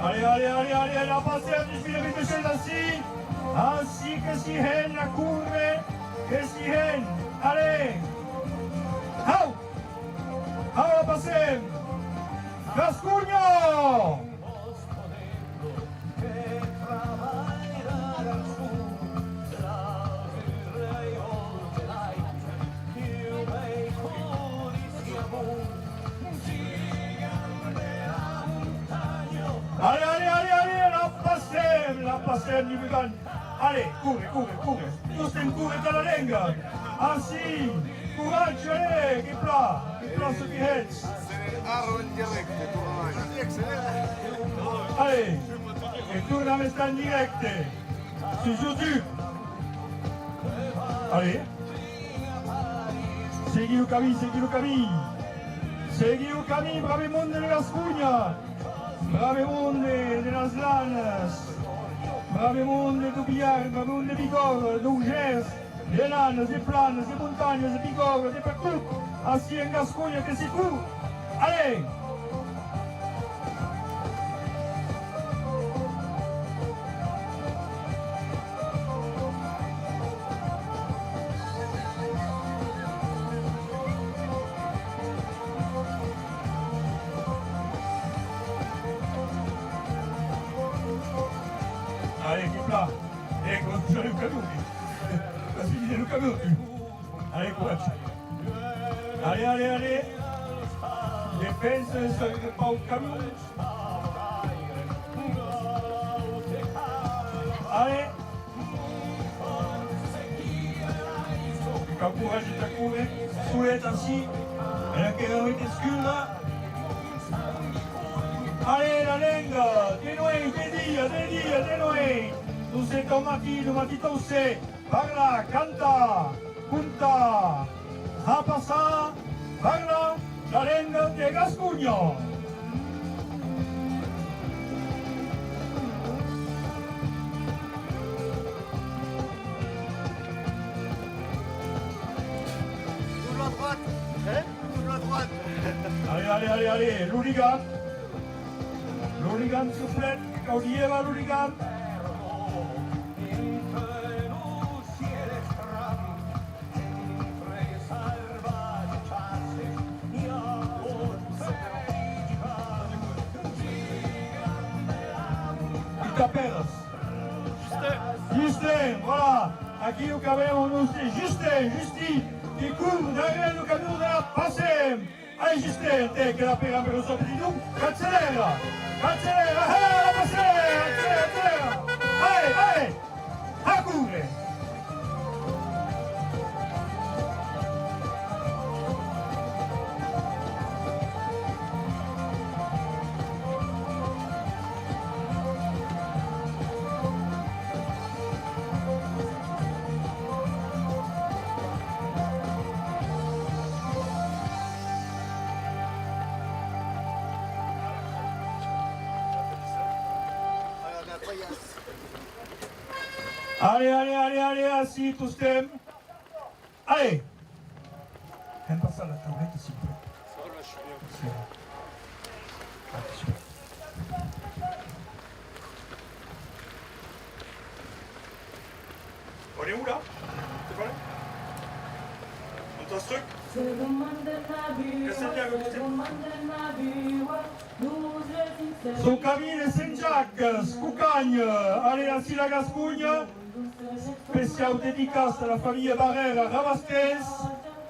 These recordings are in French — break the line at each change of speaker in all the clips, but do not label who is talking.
Allez, allez, allez, allez, la passée du Philippe Michel ainsi que Sihen, la courbe, que Sihen, allez, hau, la passée, Gascugno. Allez, allez, allez, allez, la passem du Bugan. Allez, courez. Justin, courez dans la lenga. Ainsi, courage, allez, che pla ce qui est. Allez, et tourne avec stand direct. Sur YouTube. Allez. Segui o cammino, brave monde de la Spugna. Brave monde de las Lanas, brave monde du Billard, brave monde de Bigorre, d'Augers, des Lanes, des Planes, des Montagnes, des Bigorre, des partout, ainsi en Gascogne que c'est tout. Allez! Allez, qui plat. Ecco, sono caduti. Così sono caduti. Allez, courage. Allez. Defense, pas au camion. Allez. Quand courage est à courir, soulève ainsi. Et la carrière sculla. Allez, la lenga, de noi, de noi. Tu sei tomati tosse, parla, canta, punta, a passar, parla, la lenga de Gascugno.
Toujours à droite. Toujours à droite.
Allez, l'hooligan soufflette, Caudieva l'hooligan. Taperas. Justin, voilà. Aqui o cabelo não sei. Justi, que court derrière le camion de la passée. Allez, Justin, t'es que la pera per lo soprino. Accélère, la passée, accélère. Allez, a courre. Allez, assis, tous t'aiment. Allez. Viens passer à la tablette, s'il vous plaît.
Ça va, là, je suis bien.
On est où là? C'est pas là? On t'en truc? Su Camille Saint-Jacques, Scucagne, allez ainsi la Gascogne, spécial dédicace à la famille Barrère à Rabasquez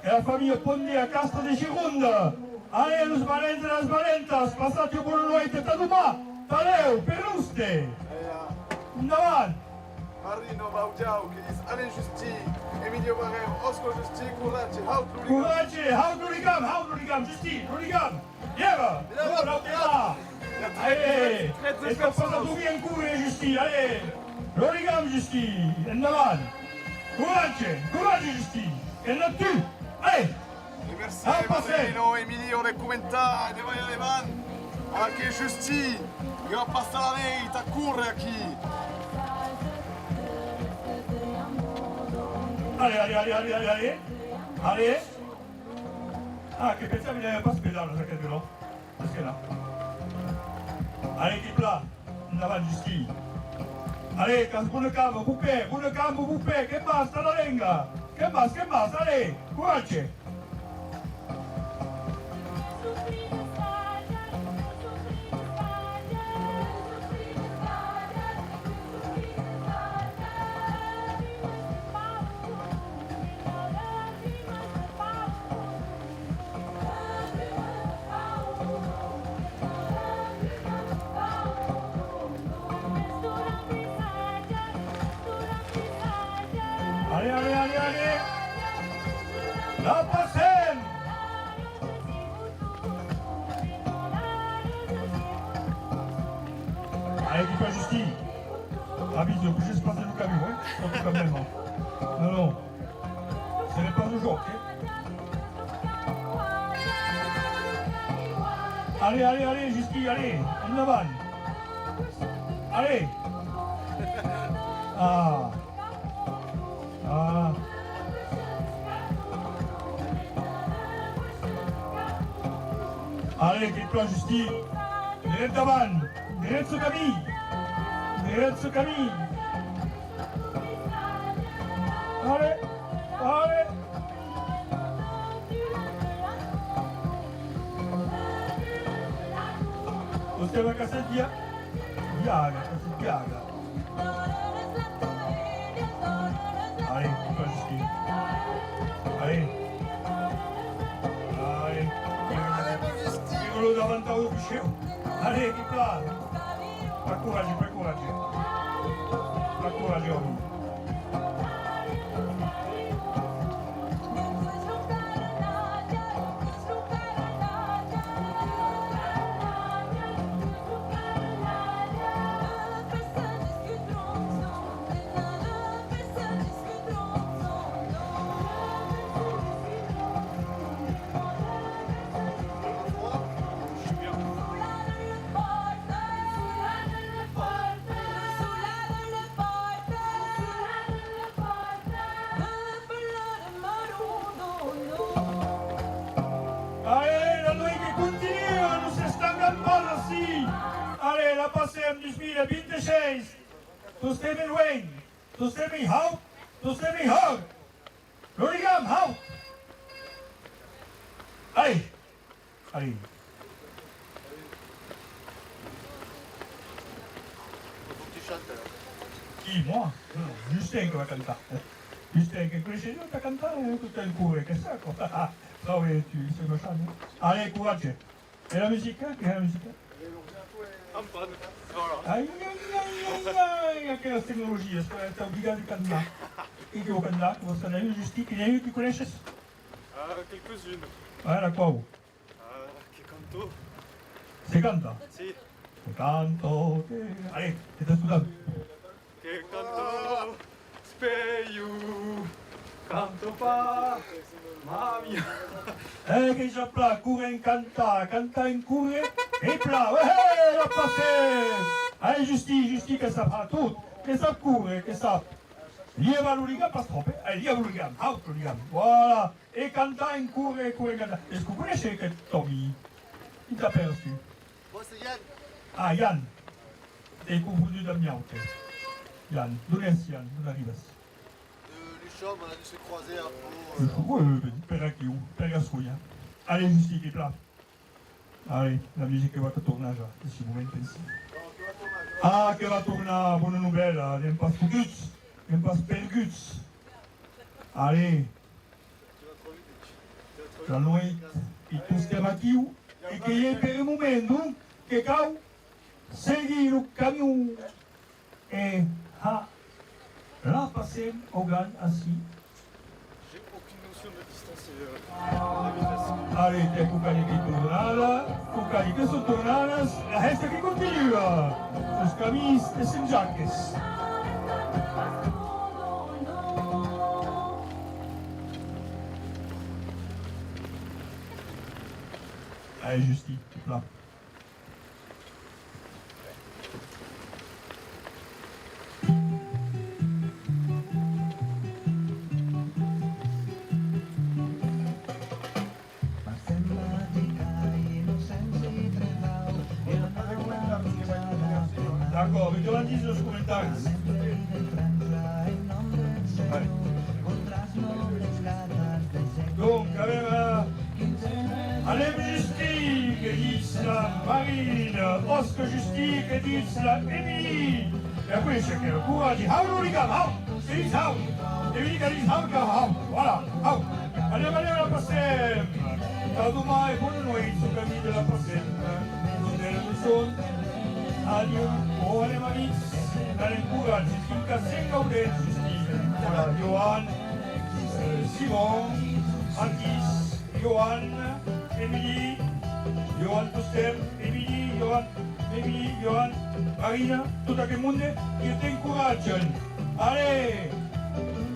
et à la famille Pondé à Castres de Gironde. Allez, los valentes e las valentas, passate buona noite, taduma, taleu, peruste. Endavant.
Marino Baugiau, che dice Alain Justi, Emilio Barrero, Oscar Justi, Courage,
Haut l'Urigam, Justi, l'Urigam. Vieva, là. Allez, est-ce que ça tout bien courir, Justi, allez. L'Urigam, Justi, endavant. Courage, Justi, e non tu, allez.
E merci Marino, Emilio, le commenta, de vai Aleman, anche Justi, che va passare la vita, corre qui.
Allez. Ah, che pensavi di avere pas pedale, perché no? Perché no? Allez, qui plat. endavant, Justi. Allez, bună cambă, bupe, che basta la lenga. Che basta, allez, coraggio. Allez. La passem. Allez, dis pas Justi. Avise, que je se passe le camion, hein. Quand même. Non. Ce n'est pas le jour, ok. Allez, Justi, allez. En avant. Allez. Ah. Allez, quitte-toi, Justi. Direct davant. Direct ce Camille. Allez. Você vai caçar Diaga. Allez, quitte-toi, Justi. Allez. Lo davanti al uscio. Allez, che fa? Fa coraggio. Allez, la passem 2026. Toestemming Wayne. Toestemming Hout. Toestemming Hout. Lorigam Hout. Allez.
Tu chantes alors.
Chi, moi? Justin che va a cantare. Justin che cresce io a cantare tutto il cuore, che sa cosa. Dove tu sei conosciuto? Allez, coraggio. E la musica? Che è la musica? Ai, aquelas tecnologias, está obrigado a cantar. E que eu cantar? Você não é Justi? Que nem eu que conheces?
Quelques-unes.
Era qual?
Que canto?
Se canta?
Si.
Se canto. Allez, está estudando.
Que canto speio, canto pa, mamma.
Che già pla, cura in canta in cure e pla. La passé. Allez, Justi che sa fa tutto. Che sa cure, che sa. Lieva l'oligam, pas trop. Allez, lieva l'oligam, out l'oligam. Voilà. E canta in cure in canta. Est-ce que vous connaissez que Tommy? Il t'a perçu.
Moi, c'est Yann.
Ah, Yann. T'es confondu d'Amiante. Yann, d'où est-ce Yann? D'où arrives?
De Luchon, on a dû se croiser à Pau.
Oui, Pergasouia. Allez, Justi, qui est plat. Allez, la musique va tourner già, si vous intensif. Ah, che va tornare, buona novella, n'hem pas foututs, n'hem pas perduts. Allez, la noite, e tu stiamo aqui, e che è per il momento, che cau, segui il cammino, e la passem au gan assis.
J'ai aucune notion de distance et de vitesse.
Allez, te cucani che tornada, cucani che sono tornadas, la gesta che continua. Os camis e sem jaques. Allez, Justi, là. D'accord, mais demandez dans les commentaires. Ouais. Donc, Alain Justi, che dice la Marine, Oscar Justi, che dice la Emily. E poi c'è che la cura di How Rigam, How, che dice How. Emily che dice How, voilà, How. Andiamo alla prossima. Da domani con noi sul cammino della prossima. Non è la sono. Adieu, buone mani. Dare courage, finché senga un del Justi. Voilà, Johan, Simon, Marquis, Johan, Emily, Johan Toster, Emily, Johan, Marina, tout el monde qui t'encouragent. Allez,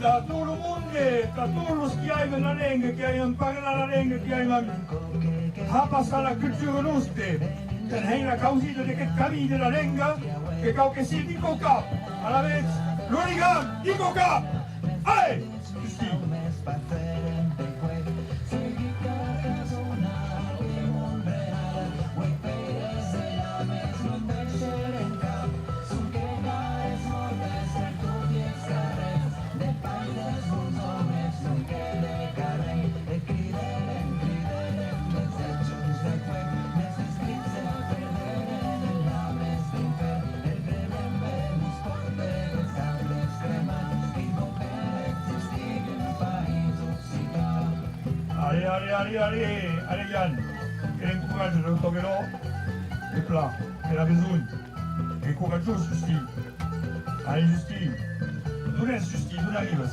da tout le monde, da tous qui aiment la langue, qui aiment parler la langue, qui aiment passare la cultura nostra, che è la causa di questo cammino della lingua, che qualche si dico cap, alla vez, l'origam, dico cap, allez, Justi. Allez Yann, quel courage de ton vélo, et plat, et la besogne, et courageux Justi. Allez Justi, d'où est Justi, d'où arrives?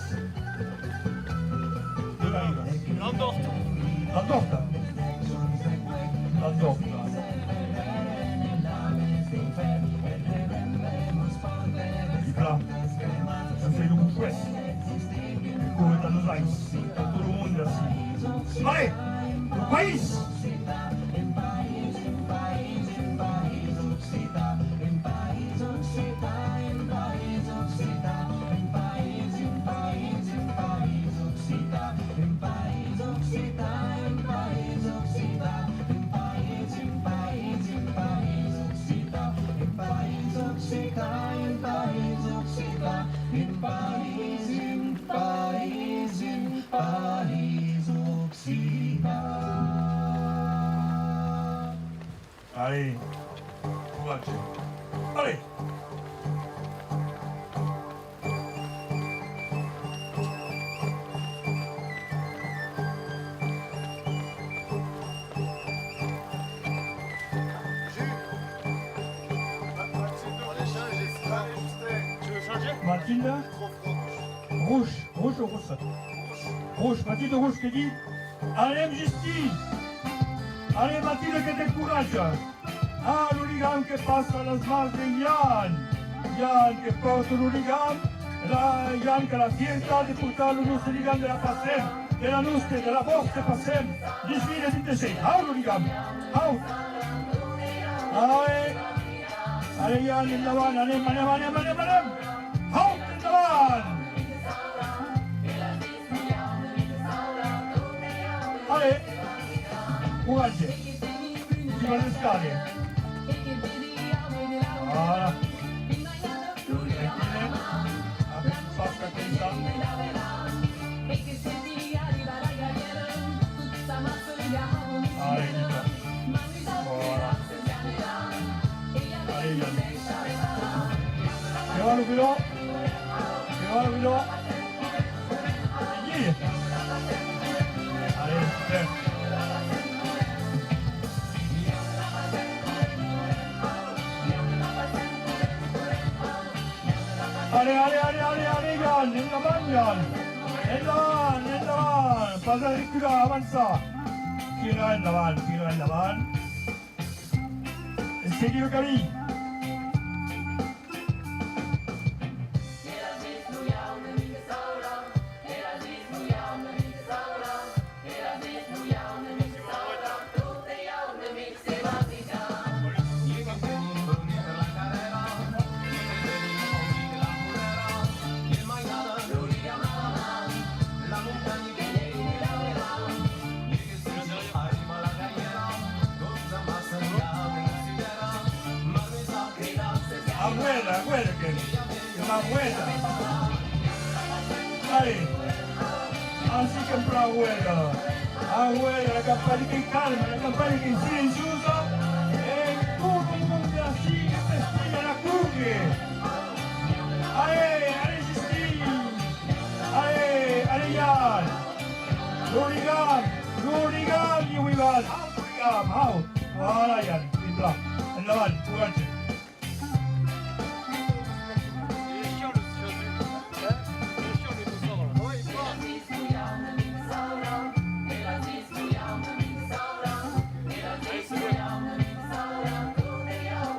D'où arrives?
L'Andorte.
L'Andorte. L'Andorte. Et plat, ça fait le coup chouette. Et courage à nos ailes, tout le monde assis. Allez, le pays. Allez, courage. Allez.
Tu veux changer?
Mathilde, rouge ou rousse? Rouge, Mathilde rouge qui dit allez Justi. Allez Mathilde che te courage. Ah, l'hooligan che passa alla smart di Yann che porta l'hooligan, Yann che ha la fiertà di portare il nostro hooligan della Passem, della nostra, della vostra Passem, di sfide di te. Ah, l'hooligan, ah. Allez Yann, in davanti, anem, ah, in davanti. Allez, courage, si va le scale. Voilà. Allez, voilà. Allez, Yann. Che va lo vélo. Allez, super. Allez, Yann, endavant, Yann. Endavant, pas à recular, avança. Tira endavant. E segui le camí. que es más buena. Ahí. Así que en plan huelga. Huelga, la campana que calma, la campana que silenciosa. Todo el mundo así, que festeja la cumbia. Ahí, Justin. Ahí, Jan. Rurigan, you will out. Voilà, Jan, là. Endavant, courage.
Il est chiant le chien. Il est chiant le dinosaure là.
Ouais, il part.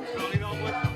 Je peux arriver en voiture.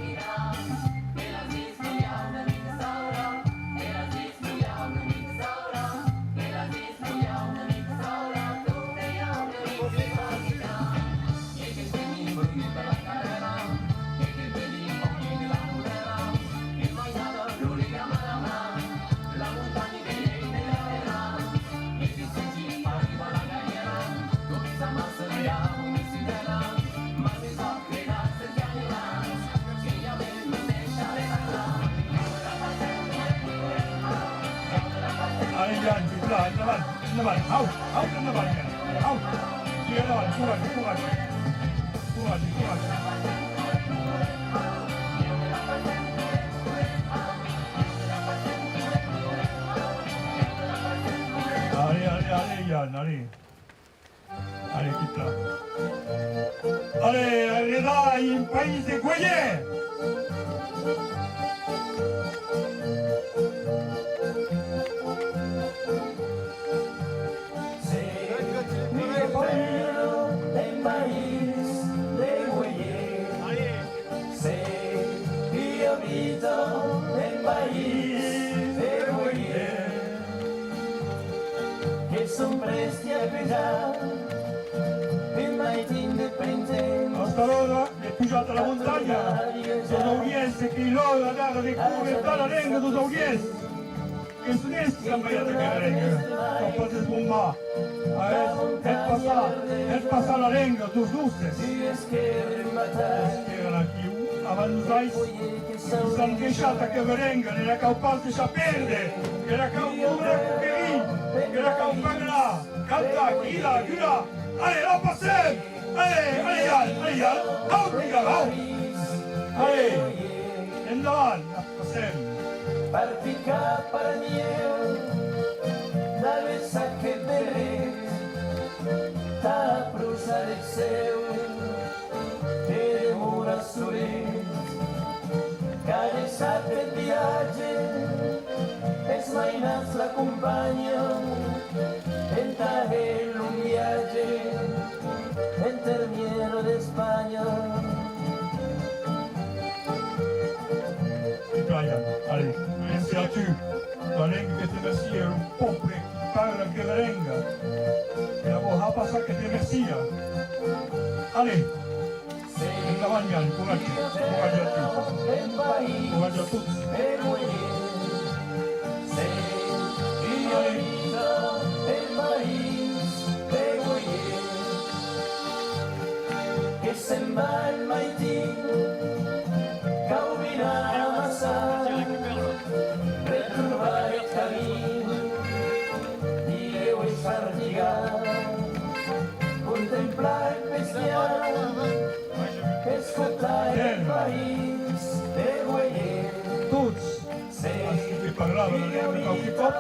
Allez, Yann, tu es là, endavant. Out, endavant, Yann. Out. Tu es endavant, courage. Allez, Yann, allez. Allez, quitte là. Allez, Reda, in paese Guayer.
Son presti a pesar in mai indipendente.
Hasta l'ora è pigiata la montagna, sono udienze che loro andare di cuore dalla lenga di udienze. Che sono essi che hanno sbagliato che la lenga, non potete sbombare. E passare la lenga, tu giuste. Erano qui, avanzai, si sono queixata che la lenga, nella caupante si perde, che la caupura cuccherina. Que la campana canta, gira. Allez, la passez. Allez, Yann. Out, Allez, endavant, la passem.
Partica para nieu, dave saque beret, ta prusa de seu, te demora solet, cada sape viatge, es mainas l'acompanya, enta el un viatge, en termiero d'Espanya.
Allez, merci la lenga che ti messia è un popolo che parla anche la lenga. E la voce passa che ti messia. Allez, endavant, Yann, courage a tutti. Courage a tutti.
Che sembra il maitin, camminare a massa, per trovare il cammino, Dio e fartigar, contemplare il bestiame, che ascoltare il paese, de guaier.
Tutti, che parlavano qualche po',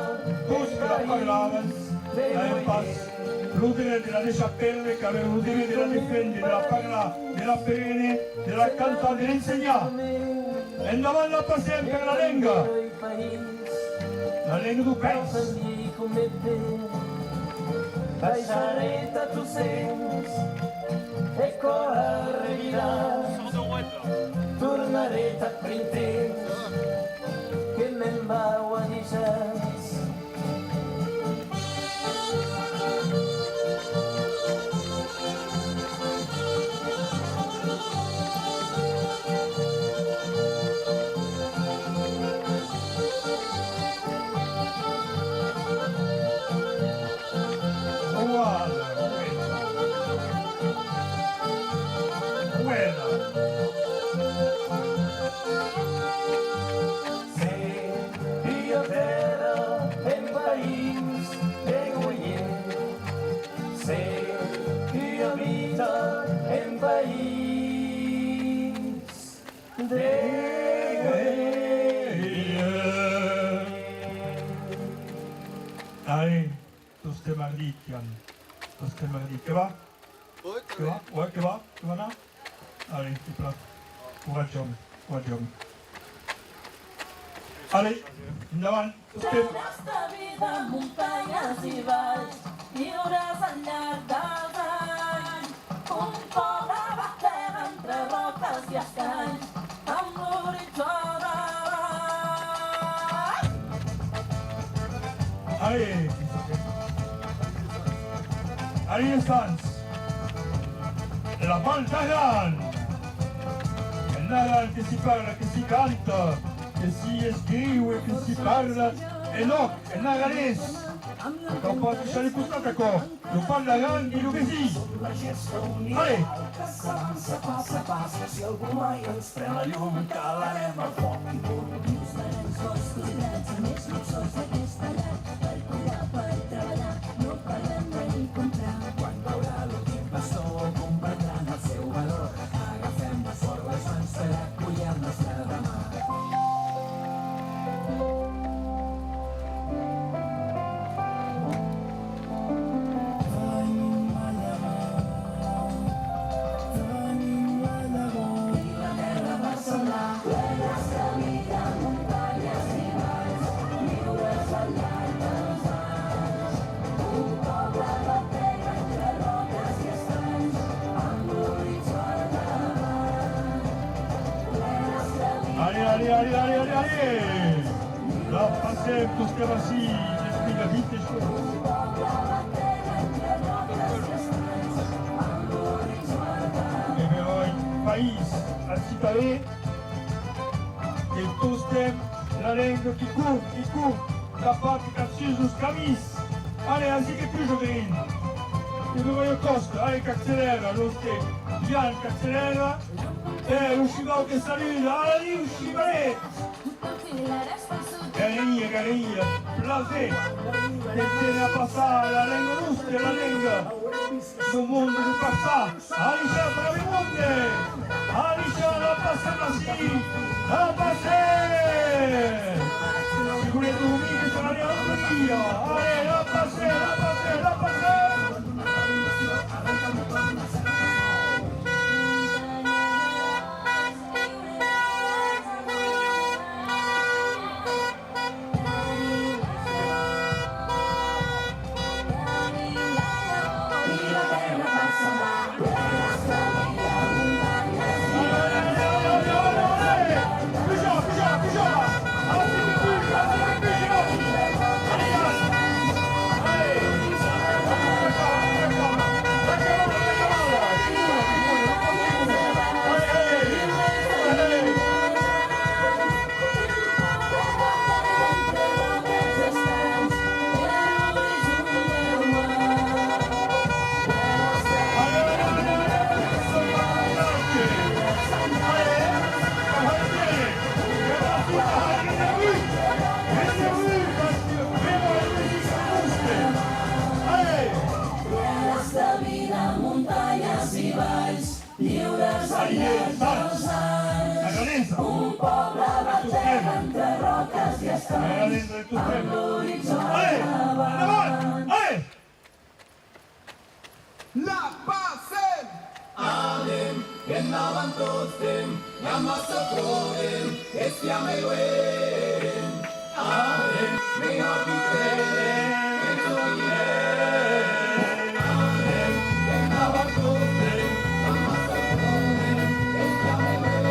tutti che la parlavano, la impasse. L'utile della Desciapelle che aveva l'utile della difendere, della parlare, della perene, della cantare, dell'insegnare. E andavano a passare per la lenga du paese.
Baixareta tu sents, e correrirà,
Sors de Rouette là.
tornareta printents, que me'n vau a deixar.
Quella. merdiques, Yann. Parce que merdique. Que va?
Ouais,
Que va? Ouais, que va? Que va là? Allez, c'est plat. Courageux, courageux. Allez, endavant, tostem.
Esta vida, muntanyes i valls, lliures al llarg dels anys. Un poble batega entre roques i estanys, amb l'horitzó davant.
Allez, allez, Stans. La balle d'Aran. El Naran che si parla, che si canta, che si scrive, che si parla. E no, è naranès. Non pot deixar de costat, d'acord? No parla d'Aran i el que sí. Allez.
Que s'avança pas a pas, si algú mai ens pren la llum, calarem el foc i punt. Vius d'anys boscos grans, a més luxós d'aquesta llar, per cuidar, per treballar, no parlem de ni comprar. Quan veurà l'últim pastor, comprendran el seu valor. Agafem-nos fort les mans per acollir el nostre demà.
Allez, allez, allez, allez, allez. La passem, tostem així, l'espiga vite, això. E però il país, al cittadè, el tostem, la lengua qui court, la parte cazzusos camis. Allez, ainsi che più gioverin. E però io costa, allez, che accelera, lo ste, Jan che accelera. L'uscivao che saluta, alla lì uscivare! Garegna, placer! Che tiene a passare la lingua nostra, la lingua del mondo di passare! Alicia, bravi monte! Alicia, la passano sì! La passare! Sicurezza umile che sarà la via! Ale, la passare, la passare, la passare!
La passem!
Anem, que endavant tots fem, i amb massa podem, que estiam eluent. Anem, vinga, pitrem, que ens oirem. Anem, que endavant tots fem, i amb massa podem, que estiam eluent.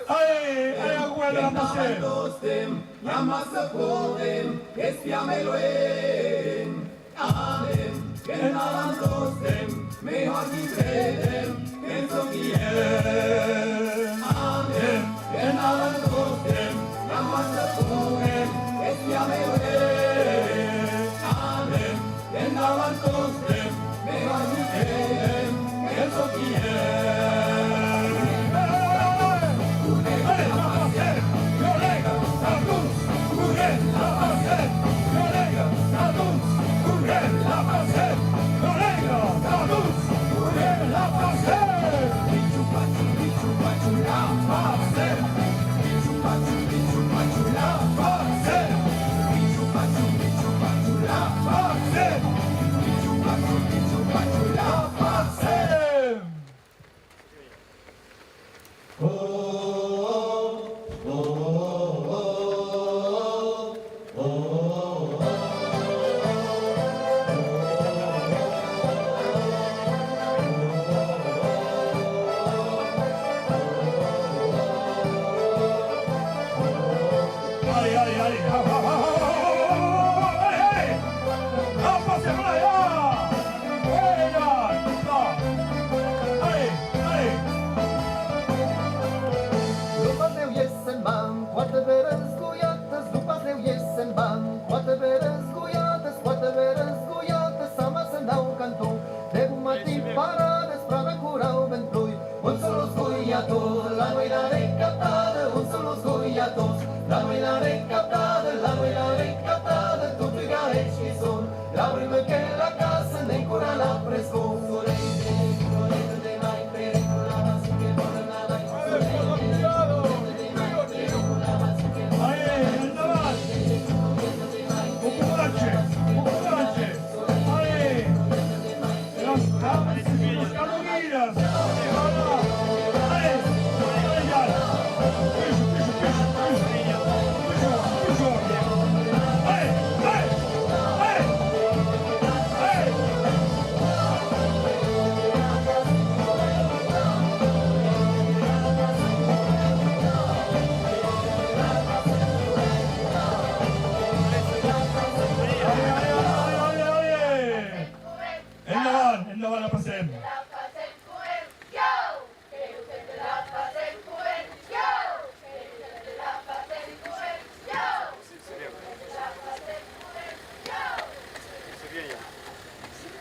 Allez, allez, à Rouen, la passer.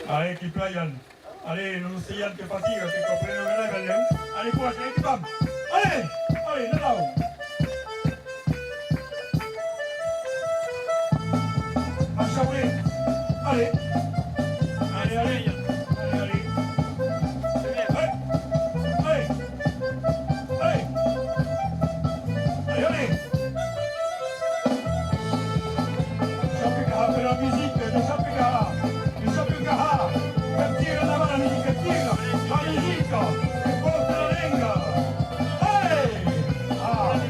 Allez, qui playan. Allez, no sigan que fatiga, que comprendo que la galle. Allez, pues, allez, que vamos. Allez, allez, de lado. Marcha, allez. Allez. Allez, allez. Allez, allez. Allez. Allez. Allez, allez. La musique, ne chante pas. Ne chante pas. Tira la mano, musica, tira. La musica. Porta la lenga. Hey! Ah.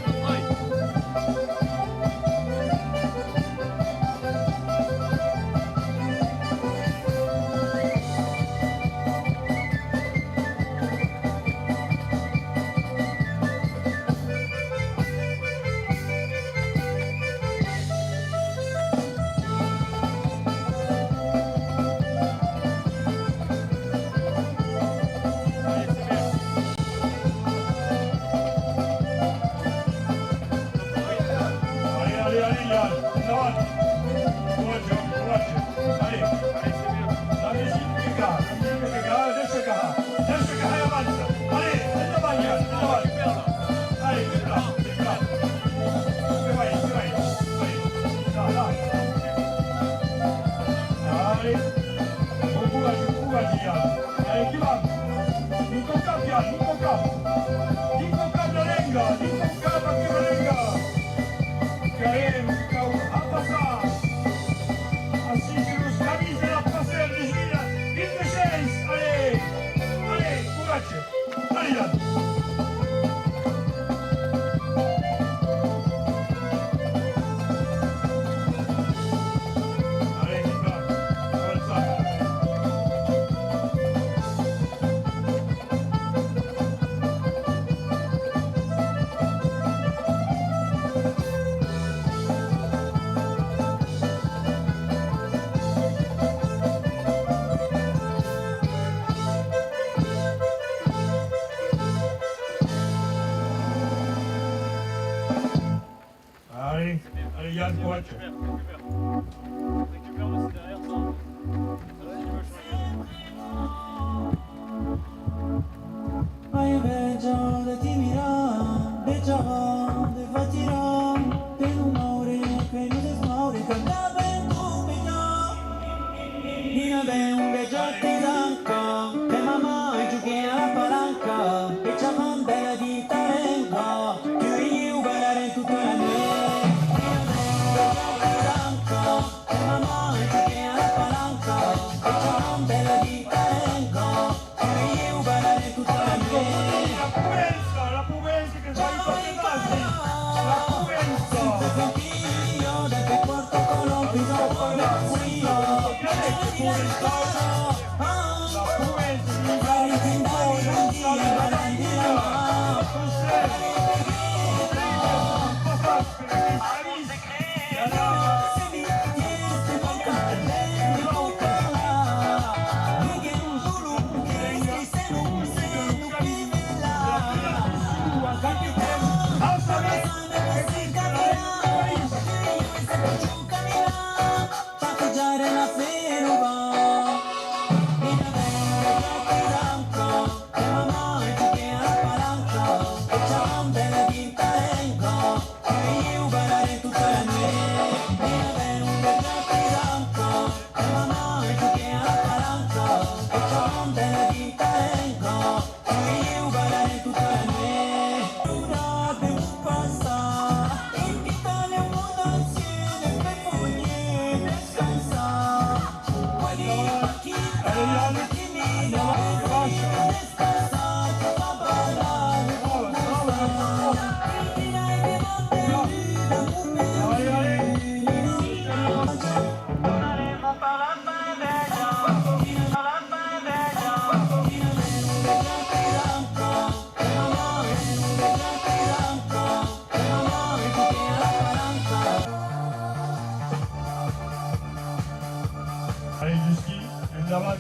Yann Poitch.
Récupère aussi derrière ça. Ça, si tu veux changer.
Ai veggio de ti mirar, veggio de fatirar, che non muore, che non si smuore, che da ben tu mi dà. Nina ve un veggio ti danca, che mamma giochi alla palanca, e c'ha man bella di tarenga, che io guardare tutta la notte. Nina ve un veggio ti danca, che mamma giochi alla palanca, e c'ha man bella di tarenga, che io guardare tutta la notte.
La Pumenza che sta in particolare. La Pumenza.
Io da che porto colombiano
La Pumenza mi dà il timore, non sa la partita. Non sei.
Patteggiare la ferova, mi aveva bianco, che mamma che alla palanca, e c'ha un bella di tarengo, che io guardare tutta la notte. Mi aveva un bianco, che mamma che alla palanca, e c'ha un bella di tarengo, che io guardare tutta la notte. Una per passare, invitare un mondo assieme per foglie, descansa.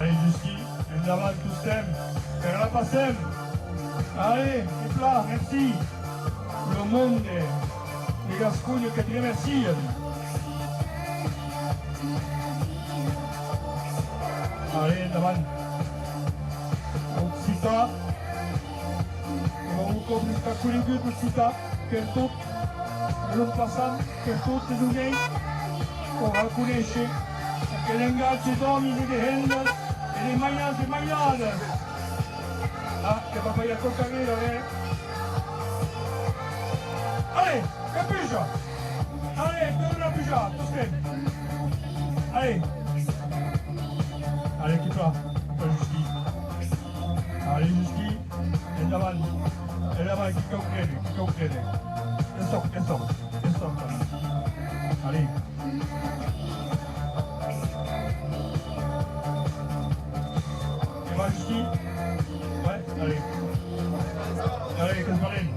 Allez, Jusky, endavant, tous t'aiment. Faire la passem. Allez, et là, merci. Le monde, les Gascognes qui te remercient. Allez, endavant. Occita. On compte jusqu'à Colingut, Occita. Quel tot. Non passant, quel tot des unei. On va le connaître. Che le ingaggi domini di Hendel e le magliate. Ah, che va a fare il coccanero, Allez, capisci? Allez, torna a pigiare, tu stai. Allez. Allez, chi fa? Jusky. Allez, Jusky. E davanti, chi concrede. E sto. Allez. Jusky. Ouais, allez. Allez, Casmarine,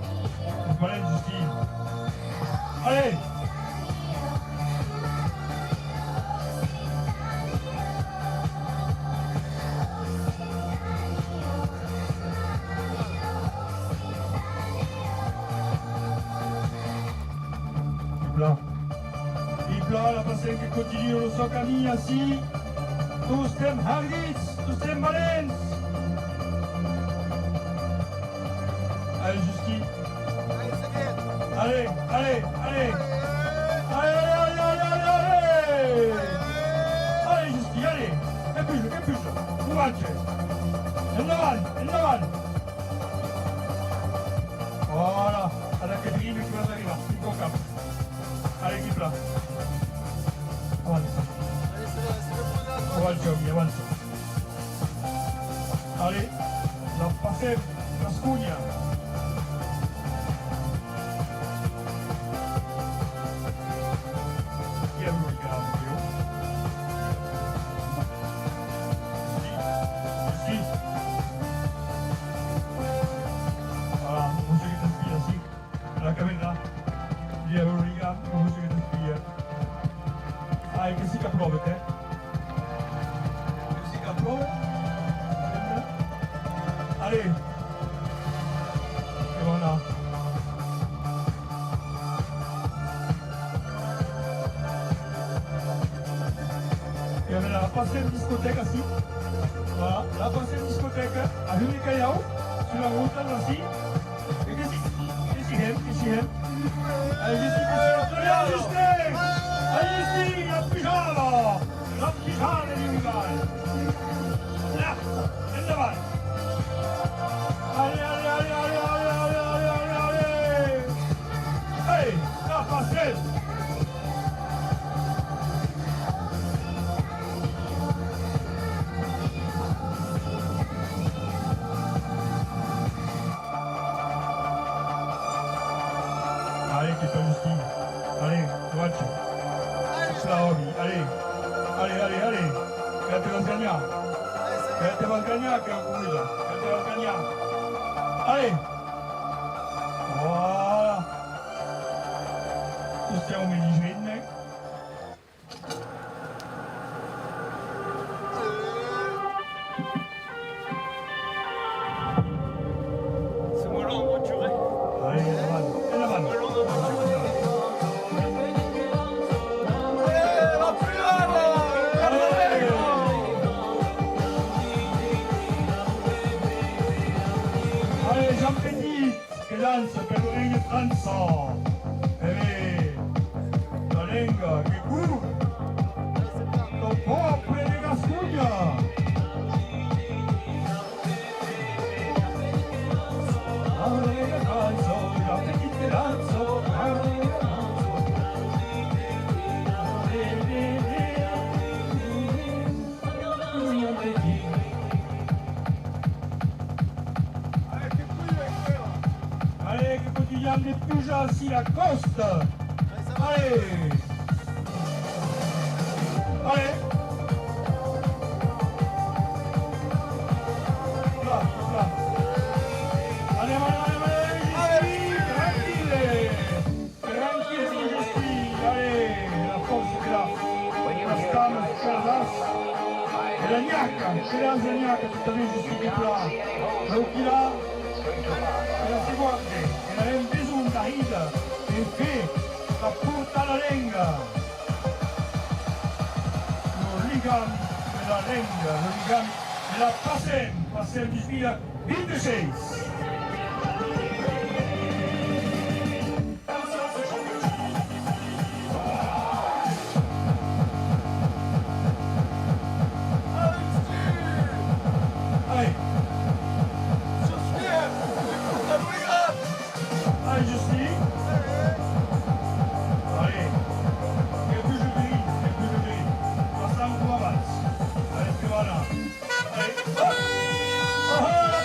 Jusky. Allez. Il plat, la passée qui continue, le soc ami, assis. Tous t'aiment Hargis, tous t'aiment Valens. Allez, Jusky. Allez. Allez, Jusky, allez. Che più. Coraggio. Endavant. Voilà. Alla che prima che va arrivare. Il tuo capo. Allez, chi là. Avanza. Avanza. Allez, la passée, la scugna. Chi è lui che ha più? Sì. Voilà, musica che ti spia, sì. La capità. Lì è l'unica musica che ti spia. Ah, che si caprove te? Allez. Et voilà. prochaine discothèque ici. Voilà, la prochaine discothèque à Hunicayao, sur la route là, ici. Et qu'est-ce qu'il aime? Allez, Justin, allez, Justin! Allez, Justin, la pyjama di Uruguay. Là, endavant. Allez. Hey, la passerelle. Allez, che fai Giustino? Allez, faccio. Slavi, allez. Che te vas gagnar. Che te vas gagnar, che là. Che te vas gagnar. Allez. Voilà. Stiamo meglio.
C'est moi là en voiture.
Allez, la vanne. Allez, Jean Petit, che danza per il Regno Franza. La lenga, che culo. Lo popolo di Gascugna. Allora, danzo, Jean Petit che danzo. Allez, che quotidiano di Puja si la costa. Allez. Là. Allez, tranquille, allez, la force che là. La stamma, e la gnacca, tutta la giustizia là. Qui là, e la si guarda, e la è besunta, ida, e che la porta la lenga. L'origami della lenga, l'origami della Passem di sfida 26. Allez, Justine. Allez. Et plus je grille. Passons pour avance. Allez, que voilà. Allez. Oh, la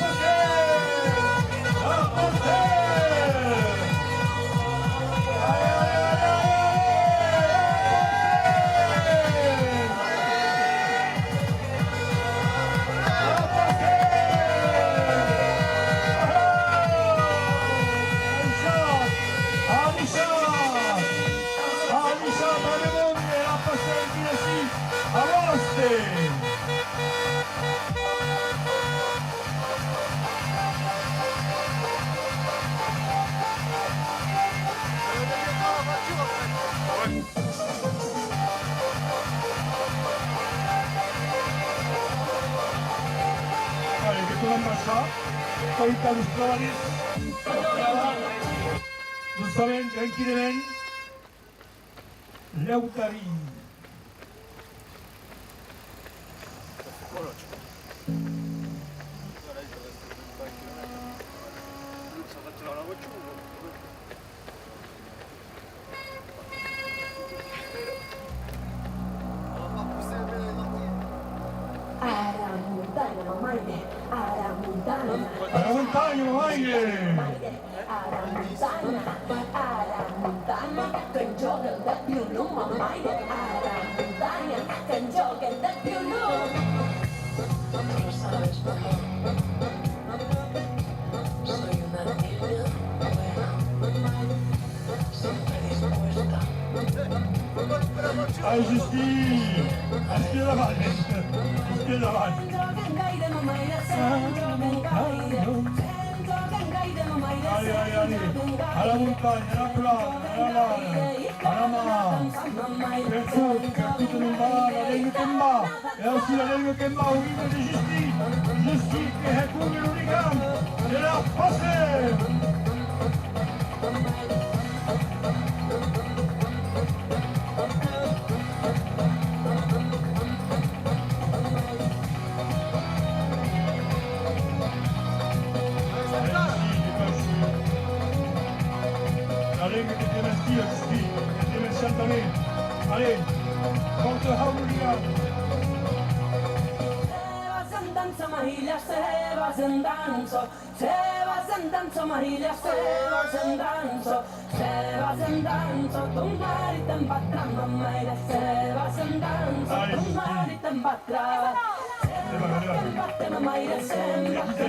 Allez, che tu l'ambascià, poi calus trovaris, giustamente, tranquillament, Leutari.
Ça va te dans la voiture.
Alla montagna, alla montagna.
Alla montagna,
Alla montagna, che gioca da più lungo, mai alla montagna, che gioca da più lungo.
Lo sabes mejor. Soy una niña buena, siempre dispuesta.
Allez, Justine, Justine davanti, Justine davanti. Allez, allez, à la montagne, à la plage, à la lane, à la mare, per tutti, per tutti non va, la Lenga che va, e aussi la Lenga che va, au milieu de Justi che è come l'Urigam, e la passe! La Lenga che deve stare, Justi, che deve saltare. Allez, porte Haurigan.
Mahilla se vas en danzo, se vas en danzo, Mahilla se vas en danzo, se vas en danzo, tu mari te imbatrà, mamma se vas en danzo, tu mari te imbatrà. Sembra mamma sembra che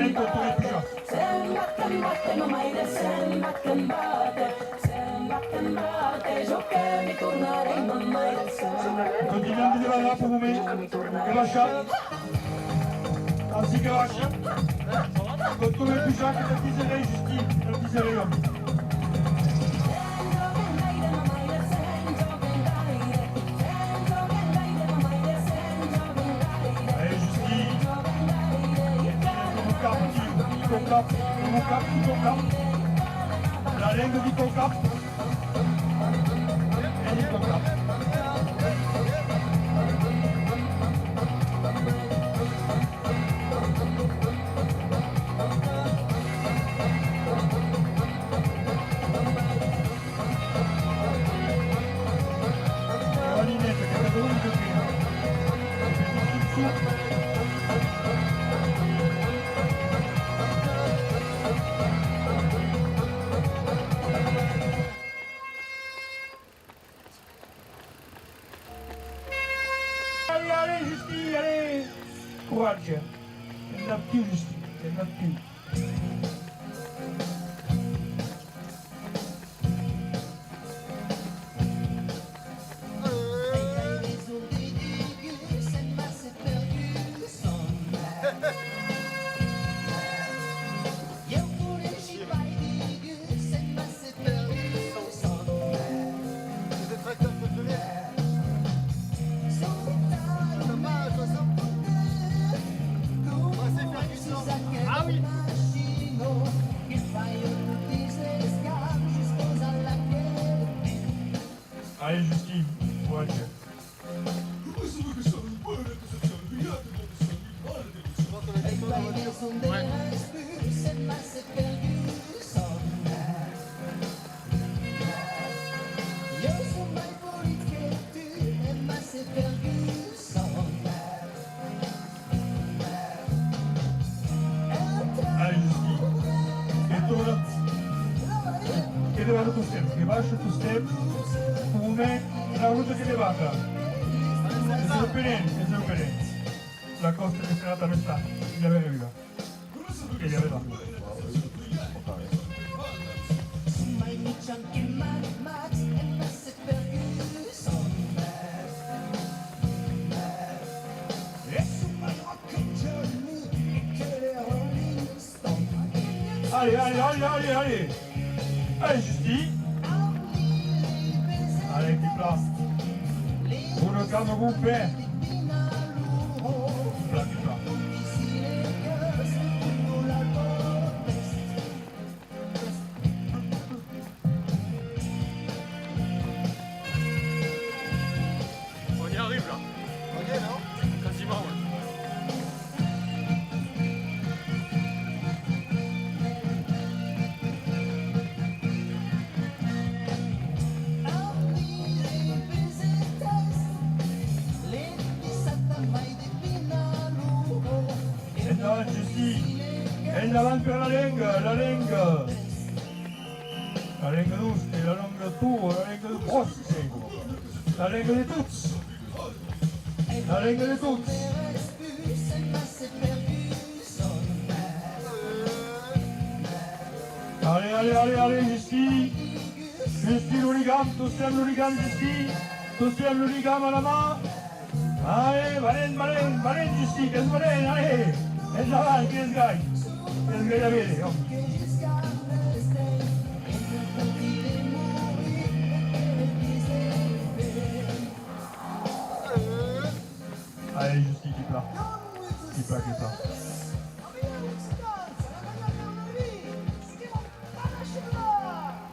imbatte, mamma sembra che imbatte, io che mi tornerei, mamma
Continuiamo di lavorare per un momento, che lascia. Ainsi que Rachel, retrouver plus Jacques et le diseré Justine, le diseré homme. Allez Justine, mon cap, la langue du ton cap, et du ton cap. Allez, Justine, allez! Courage! Elle n'a plus, Justine, elle n'a plus. Allez Justine, courage. Allez Justine, e torna. Che deve avere tu step, che vai tu step, come la route che deve avere. Esasperiente. La costa che sarà attraversata, gli aveva. E gli aveva. Allez, Justine. Allez, qui place. Pour le cadre groupé. Là, qui place.
On y arrive là.
Ok, non?
Quasiment, ouais.
E davanti per la lenga giusta, la lenga tua, la lenga di posti, la lenga di tutti, la lenga di tutti. Allez, Justine l'Urigam, tu sei l'Urigam, Justine, tu sei l'Urigam alla mano. Allez, Valen, Justine, che Valen, allez, e davanti, che sgai da vedere, plaqueta.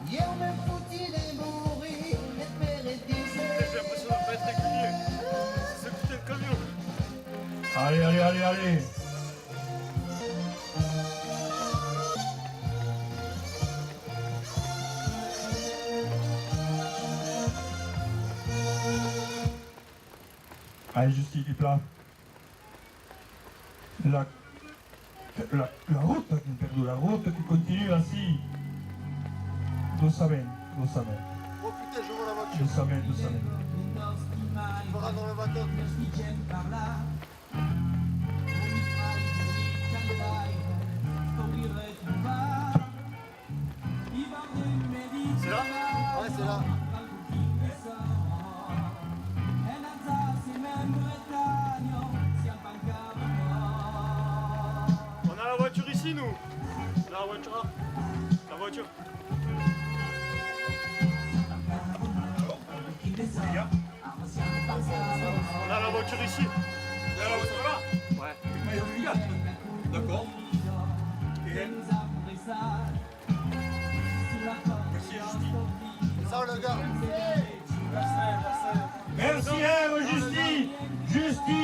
J'ai l'impression de pas être régulier. C'est ce putain de camion.
Allez, allez, allez, allez. Allez, Justy qui plat. La route che perdu, la route che continua sì. Doucement, doucement.
Oh putain, je vois la voiture.
Doucement, doucement.
Tu verras dans le bateau.
C'est là?
Ouais, c'est là.
On a la voiture ici, nous. La voiture là. La voiture. On a la voiture ici. Il y a la voiture là? Ouais. D'accord.
Ça, le gars.
Merci, Justy. Justy,